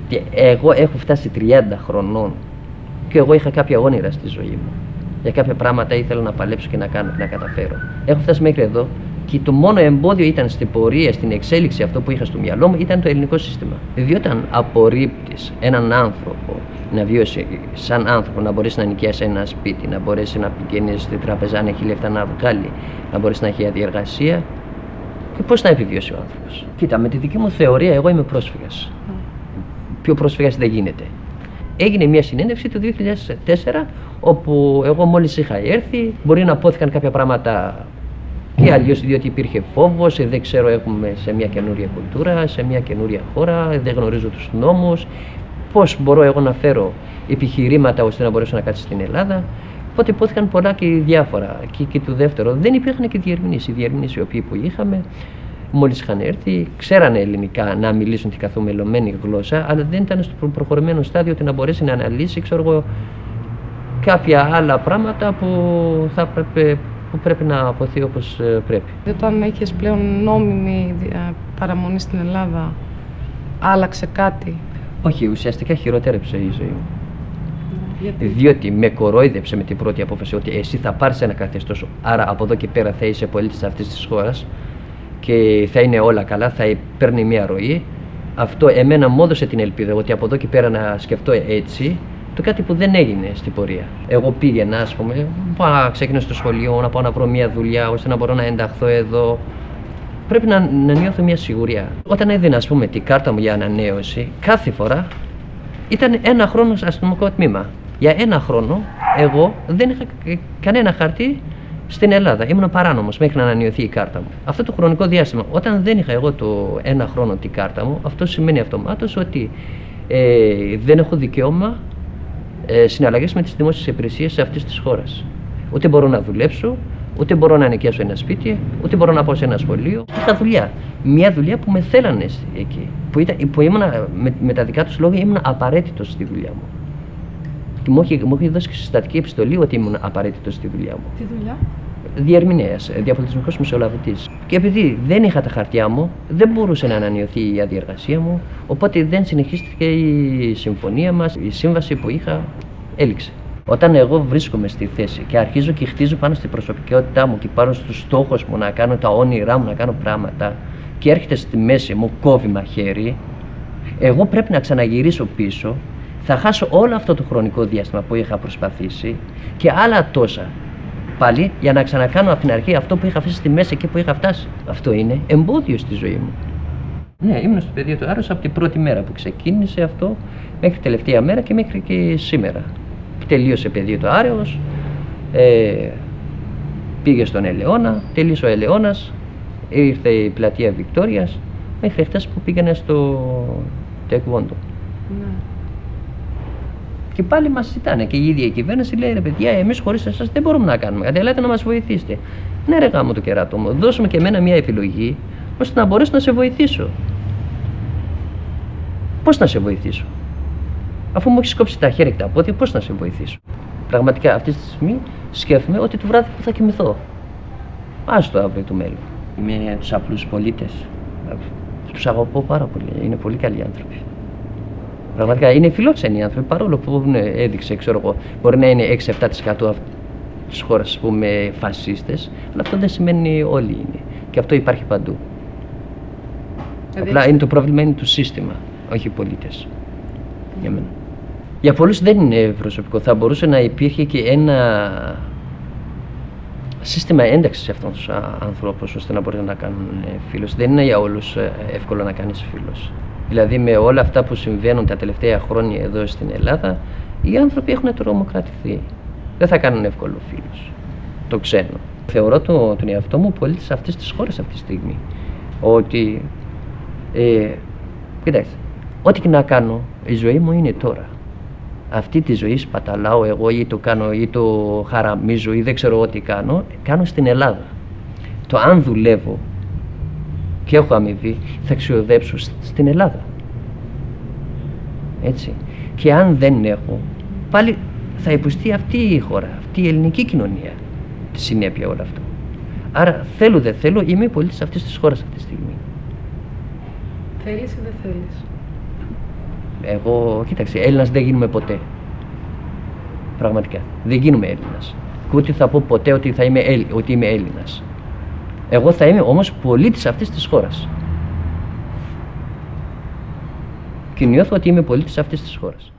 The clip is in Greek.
Και εγώ έχω φτάσει 30 χρονών και εγώ είχα κάποια όνειρα στη ζωή μου. Για κάποια πράγματα ήθελα να παλέψω και να καταφέρω. Έχω φτάσει μέχρι εδώ και το μόνο εμπόδιο ήταν στην πορεία, στην εξέλιξη αυτό που είχα στο μυαλό μου ήταν το ελληνικό σύστημα. Διότι όταν απορρίπτεις έναν άνθρωπο να βιώσει σαν άνθρωπο, να μπορέσει να νοικιάσει ένα σπίτι, να μπορέσει να πηγαίνει στην τράπεζα, αν έχει λεφτά να βγάλει, να μπορέσει να έχει αδιεργασία, και πώς να επιβιώσει ο άνθρωπος. Κοίτα, με τη δική μου θεωρία, εγώ είμαι πρόσφυγας. Πιο πρόσφυγας δεν γίνεται. Έγινε μια συνέντευξη το 2004, όπου εγώ μόλις είχα έρθει, μπορεί να απόθηκαν κάποια πράγματα και αλλιώς διότι υπήρχε φόβος, δεν ξέρω, έχουμε σε μια καινούρια κουλτούρα, σε μια καινούρια χώρα, δεν γνωρίζω τους νόμους, πώς μπορώ εγώ να φέρω επιχειρήματα ώστε να μπορέσω να κάτσω στην Ελλάδα. Οπότε υπόθηκαν πολλά και διάφορα. Και το δεύτερο, δεν υπήρχαν και διερμηνείς. Οι διερμηνείς οι οποίοι που είχαμε, μόλις είχαν έρθει, ξέρανε ελληνικά να μιλήσουν την καθομελωμένη γλώσσα, αλλά δεν ήταν στο προχωρημένο στάδιο ότι να μπορέσει να αναλύσει, ξέρω εγώ, κάποια άλλα πράγματα που πρέπει να αποθεί όπως πρέπει. Όταν έχεις πλέον νόμιμη παραμονή στην Ελλάδα, άλλαξε κάτι? Όχι, ουσιαστικά χειροτέρεψε η ζωή μου. Διότι με κορόιδεψε με την πρώτη απόφαση ότι εσύ θα πάρεις ένα καθεστώς, άρα από εδώ και πέρα θα είσαι πολίτης αυτής της χώρας και θα είναι όλα καλά, θα παίρνει μια ροή. Αυτό εμένα μου έδωσε την ελπίδα ότι από εδώ και πέρα να σκεφτώ έτσι, το κάτι που δεν έγινε στην πορεία. Εγώ πήγαινα, ας πούμε, να ξεκινήσω στο σχολείο, να πάω να βρω μια δουλειά ώστε να μπορώ να ενταχθώ εδώ. Πρέπει να νιώθω μια σιγουριά. Όταν έδινα, ας πούμε, την κάρτα μου για ανανέωση, κάθε φορά ήταν ένα χρόνο στο αστυνομικό τμήμα. Για ένα χρόνο εγώ δεν είχα κανένα χαρτί στην Ελλάδα. Ήμουν παράνομος μέχρι να ανανεωθεί η κάρτα μου. Αυτό το χρονικό διάστημα, όταν δεν είχα εγώ το ένα χρόνο την κάρτα μου, αυτό σημαίνει αυτομάτως ότι δεν έχω δικαίωμα συναλλαγές με τις δημόσιες υπηρεσίες αυτής της χώρας. Ούτε μπορώ να δουλέψω, ούτε μπορώ να νοικιάσω ένα σπίτι, ούτε μπορώ να πάω σε ένα σχολείο. Είχα δουλειά. Μια δουλειά που με θέλανε εκεί. Που ήμουν, με τα δικά τους λόγια, ήμουν απαραίτητος στη δουλειά μου. Και μου είχε δώσει και συστατική επιστολή ότι ήμουν απαραίτητος στη δουλειά μου. Τι δουλειά? Διερμηνέας, διαφωτισμικός μεσολαβητής. Και επειδή δεν είχα τα χαρτιά μου, δεν μπορούσε να ανανεωθεί η αδιεργασία μου, οπότε δεν συνεχίστηκε η συμφωνία μας, η σύμβαση που είχα έληξε. Όταν εγώ βρίσκομαι στη θέση και αρχίζω και χτίζω πάνω στην προσωπικότητά μου και πάνω στους στόχους μου να κάνω τα όνειρά μου, να κάνω πράγματα, και έρχεται στη μέση μου κόβει μαχαίρι, εγώ πρέπει να ξαναγυρίσω πίσω, θα χάσω όλο αυτό το χρονικό διάστημα που είχα προσπαθήσει και άλλα τόσα πάλι για να ξανακάνω από την αρχή αυτό που είχα αφήσει στη μέση εκεί που είχα φτάσει. Αυτό είναι εμπόδιο στη ζωή μου. Ναι, ήμουν στο πεδίο του Άρεως από την πρώτη μέρα που ξεκίνησε αυτό μέχρι τελευταία μέρα και μέχρι και σήμερα. Τελείωσε πεδίο του Άρεως, πήγε στον Ελαιώνα, τελείωσε ο Ελαιώνας, ήρθε η πλατεία Βικτόριας, μέχρι χτες που πήγαινε στο Τεκβόντο. Ναι. Και πάλι μας ζητάνε και η ίδια η κυβέρνηση λέει: ρε παιδιά, εμείς χωρίς εσάς δεν μπορούμε να κάνουμε κάτι, ελάτε να μας βοηθήσετε. Ναι, ρε γάμο το κεράτο μου, δώσουμε και εμένα μια επιλογή ώστε να μπορέσω να σε βοηθήσω. Πώς να σε βοηθήσω? Αφού μου έχεις κόψει τα χέρια και τα πόδια, πώς να σε βοηθήσω? Πραγματικά αυτή τη στιγμή σκέφτομαι ότι το βράδυ που θα κοιμηθώ. Άστο αύριο του μέλλον. Με τους απλούς πολίτες. Τους αγαπώ πάρα πολύ. Είναι πολύ καλοί άνθρωποι. Πραγματικά είναι φιλόξενοι άνθρωποι, παρόλο που έδειξε, ξέρω εγώ, μπορεί να είναι 6-7% της χώρας, ας πούμε, φασίστες, αλλά αυτό δεν σημαίνει όλοι είναι. Και αυτό υπάρχει παντού. Απλά είναι το πρόβλημα, είναι το σύστημα, όχι οι πολίτες. Για μένα. Για πολλούς δεν είναι προσωπικό. Θα μπορούσε να υπήρχε και ένα σύστημα ένταξης σε αυτούς τους ανθρώπους ώστε να μπορεί να κάνουν φίλους. Δεν είναι για όλους εύκολο να κάνεις φίλους. Δηλαδή με όλα αυτά που συμβαίνουν τα τελευταία χρόνια εδώ στην Ελλάδα, οι άνθρωποι έχουν τρομοκρατηθεί. Δεν θα κάνουν εύκολο φίλους. Το ξέρω. Θεωρώ τον εαυτό μου πολίτης αυτής της χώρας αυτή τη στιγμή. Ότι, κοιτάξτε, ό,τι και να κάνω, η ζωή μου είναι τώρα. Αυτή τη ζωή σπαταλάω εγώ ή το κάνω ή το χαραμίζω ή δεν ξέρω ό,τι κάνω στην Ελλάδα. Το αν δουλεύω και έχω αμοιβή, θα αξιοδέψω στην Ελλάδα. Έτσι. Και αν δεν έχω, πάλι θα υποστεί αυτή η χώρα, αυτή η ελληνική κοινωνία τη συνέπεια όλα αυτά. Άρα θέλω δεν θέλω, είμαι πολίτης αυτής της χώρας αυτή τη στιγμή. Θέλεις ή δεν θέλεις? Εγώ, κοίταξε, Έλληνας δεν γίνουμε ποτέ. Πραγματικά. Δεν γίνουμε Έλληνας. Και ούτε θα πω ποτέ ότι είμαι Έλληνας. Εγώ θα είμαι όμως πολίτης αυτής της χώρας. Και νιώθω ότι είμαι πολίτης αυτής της χώρας.